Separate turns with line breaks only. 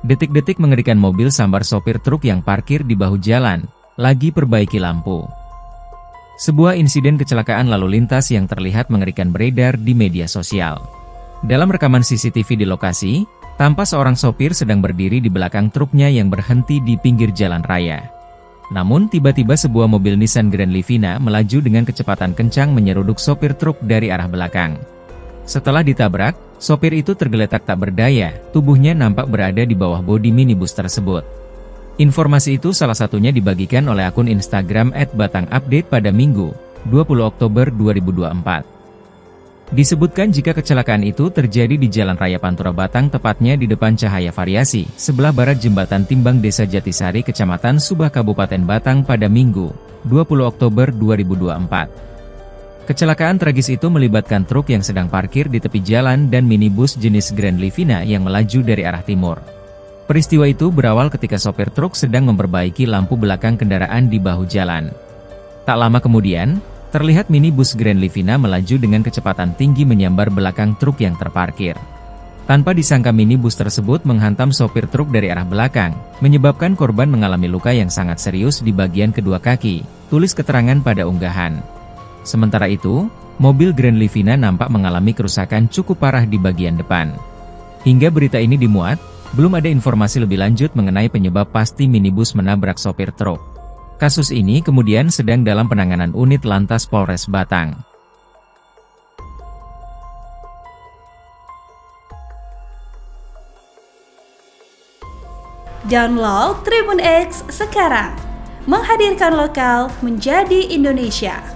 Detik-detik mengerikan mobil sambar sopir truk yang parkir di bahu jalan, lagi perbaiki lampu. Sebuah insiden kecelakaan lalu lintas yang terlihat mengerikan beredar di media sosial. Dalam rekaman CCTV di lokasi, tampak seorang sopir sedang berdiri di belakang truknya yang berhenti di pinggir jalan raya. Namun tiba-tiba sebuah mobil Nissan Grand Livina melaju dengan kecepatan kencang menyeruduk sopir truk dari arah belakang. Setelah ditabrak, sopir itu tergeletak tak berdaya, tubuhnya nampak berada di bawah bodi minibus tersebut. Informasi itu salah satunya dibagikan oleh akun Instagram @batangupdate pada Minggu, 20 Oktober 2024. Disebutkan jika kecelakaan itu terjadi di Jalan Raya Pantura Batang tepatnya di depan Cahaya Variasi, sebelah barat Jembatan Timbang Desa Jatisari Kecamatan Subah Kabupaten Batang pada Minggu, 20 Oktober 2024. Kecelakaan tragis itu melibatkan truk yang sedang parkir di tepi jalan dan minibus jenis Grand Livina yang melaju dari arah timur. Peristiwa itu berawal ketika sopir truk sedang memperbaiki lampu belakang kendaraan di bahu jalan. Tak lama kemudian, terlihat minibus Grand Livina melaju dengan kecepatan tinggi menyambar belakang truk yang terparkir. Tanpa disangka minibus tersebut menghantam sopir truk dari arah belakang, menyebabkan korban mengalami luka yang sangat serius di bagian kedua kaki, tulis keterangan pada unggahan. Sementara itu, mobil Grand Livina nampak mengalami kerusakan cukup parah di bagian depan. Hingga berita ini dimuat, belum ada informasi lebih lanjut mengenai penyebab pasti minibus menabrak sopir truk. Kasus ini kemudian sedang dalam penanganan unit Lantas Polres Batang.
Download Tribun X sekarang, menghadirkan lokal menjadi Indonesia.